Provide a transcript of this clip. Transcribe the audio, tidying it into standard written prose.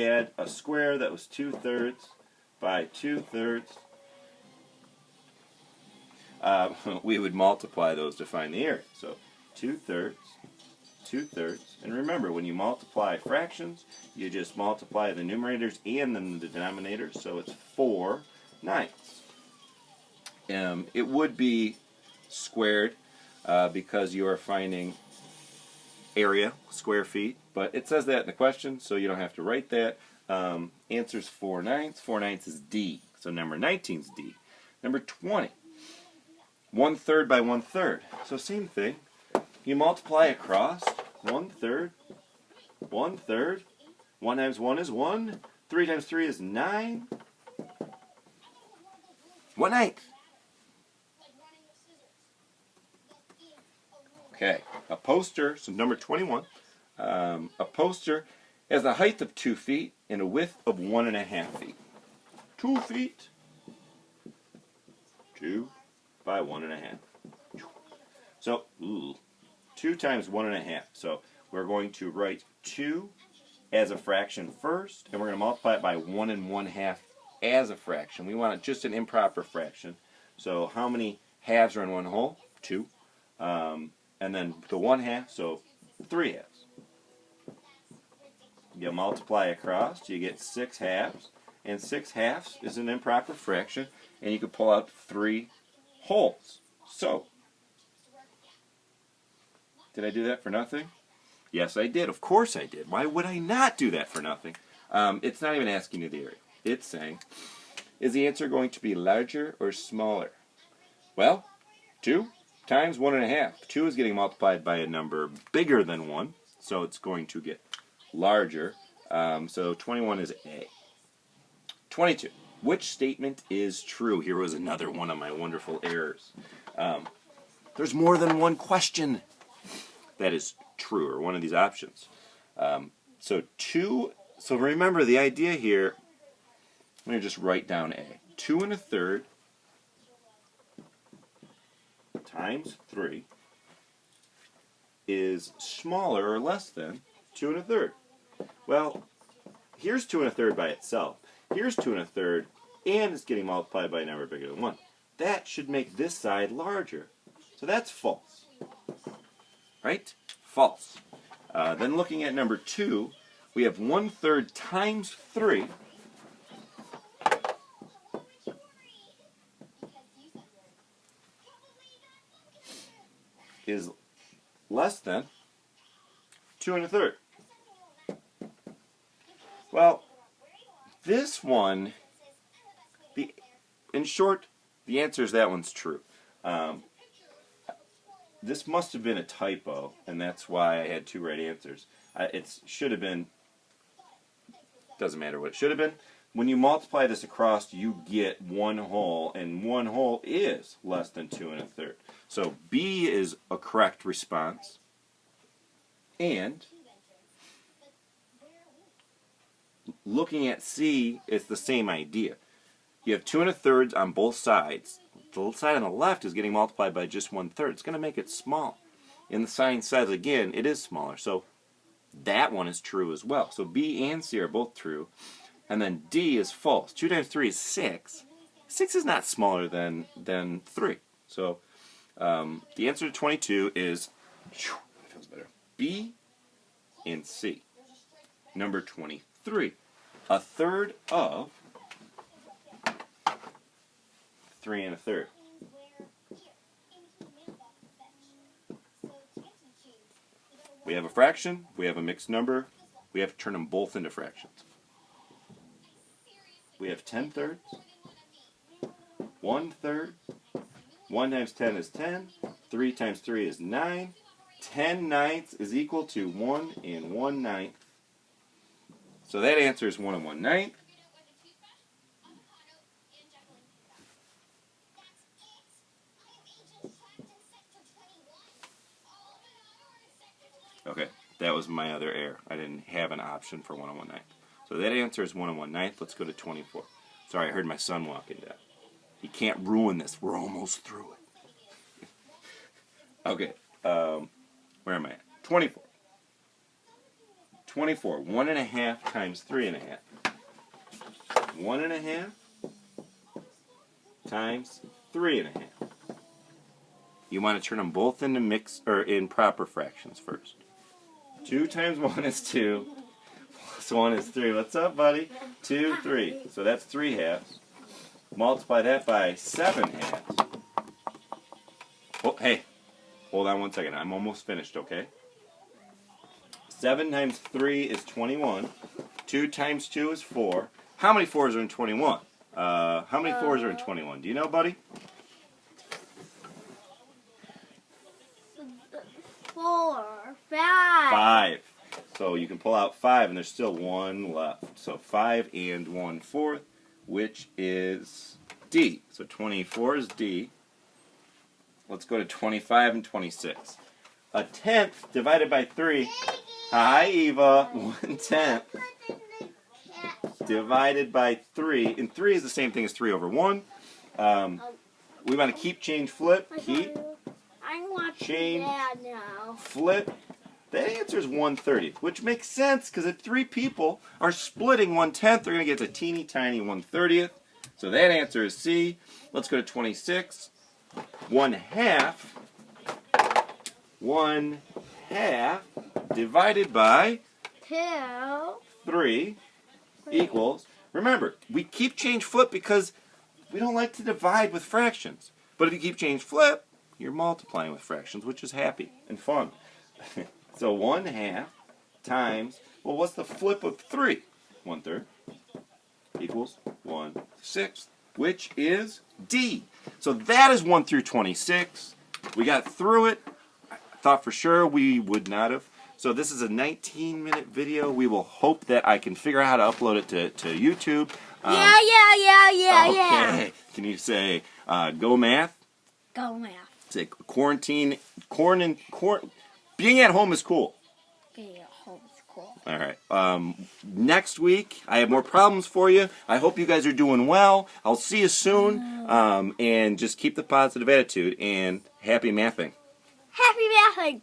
had a square that was 2/3 by 2/3, we would multiply those to find the area. So 2/3, 2/3, and remember, when you multiply fractions, you just multiply the numerators and then the denominators, so it's 4/9. It would be squared because you are finding area, square feet, but it says that in the question, so you don't have to write that. Answer's 4/9. 4/9 is D, so number 19 is D. Number 20, 1/3 by 1/3. So same thing. You multiply across 1/3, 1/3. 1 times 1 is 1. 3 times 3 is 9. 1/9. Okay, a poster, so number 21. A poster has a height of 2 feet and a width of 1.5 feet. 2 feet. 2 by 1.5. So, 2 times 1.5. So we're going to write 2 as a fraction first, and we're going to multiply it by 1 1/2 as a fraction. We want just an improper fraction. So how many halves are in one whole? 2. And then the 1/2, so 3 halves. You multiply across, you get 6 halves, and 6 halves is an improper fraction, and you can pull out 3 wholes. So, did I do that for nothing? Yes, I did. Of course I did. Why would I not do that for nothing? It's not even asking you the area. It's saying, is the answer going to be larger or smaller? Well, 2 times 1.5. 2 is getting multiplied by a number bigger than 1, so it's going to get larger. So 21 is A. 22. Which statement is true? Here was another one of my wonderful errors. There's more than one question that is true, or one of these options. So remember the idea here, let me just write down A. 2 1/3 times 3 is smaller or less than 2 1/3. Well, here's 2 1/3 by itself. Here's 2 1/3, and it's getting multiplied by a number bigger than 1. That should make this side larger. So that's false. Right? False. Then looking at number 2, we have 1/3 times 3 is less than 2 1/3. Well, this one, in short, the answer is that one's true. This must have been a typo, and that's why I had 2 right answers. It should have been, doesn't matter what it should have been. When you multiply this across, you get 1 whole, and 1 whole is less than 2 1/3. So B is a correct response. And looking at C, it's the same idea. You have 2 1/3 on both sides. The side on the left is getting multiplied by just 1/3. It's going to make it small. And the sign says, again, it is smaller. So that one is true as well. So B and C are both true. And then D is false. 2 times 3 is 6. 6 is not smaller than 3. So the answer to 22 is feels better. B and C. Number 23. 1/3 of 3 1/3. We have a fraction, we have a mixed number, we have to turn them both into fractions. We have 10/3, 1/3, 1 times 10 is 10, 3 times 3 is 9, 10/9 is equal to 1 1/9. So that answer is 1 1/9. Okay, that was my other error. I didn't have an option for 1 1/9. So that answer is 1 1/9. Let's go to 24. Sorry, I heard my son walking down. He can't ruin this. We're almost through it. Okay, where am I at? 24. 24. 1.5 times 3.5. 1.5 times 3.5. You want to turn them both into in proper fractions first. 2 times 1 is 2. Plus 1 is 3. What's up, buddy? 2, 3. So that's 3 halves. Multiply that by 7 halves. Oh, hey, hold on 1 second. I'm almost finished, okay? 7 times 3 is 21. 2 times 2 is 4. How many 4s are in 21? How many 4s are in 21? Do you know, buddy? 4, 5. 5. So you can pull out 5, and there's still 1 left. So 5 and 1/4, which is D. So 24 is D. Let's go to 25 and 26. 1/10 divided by 3. Hi, Eva. 1/10 divided by 3. And 3 is the same thing as 3 over 1. We want to keep, change, flip. Keep, I'm watching change, Dad now. flip. That answer is 1/30, which makes sense because if 3 people are splitting 1/10, they're going to get a teeny tiny 1/30. So that answer is C. Let's go to 26. 1/2. 1/2 divided by 2. 3 equals. Remember, we keep, change, flip because we don't like to divide with fractions. But if you keep, change, flip, you're multiplying with fractions, which is happy and fun. So 1/2 times, well, what's the flip of 3? 1/3 equals 1/6, which is D. So that is 1 through 26. We got through it. I thought for sure we would not have. So this is a 19-minute video. We will hope that I can figure out how to upload it to YouTube. Yeah. Okay. Can you say, go math? Go math. Say being at home is cool. Being at home is cool. All right. Next week, I have more problems for you. I hope you guys are doing well. I'll see you soon. And just keep the positive attitude and happy mathing. Happy mathing.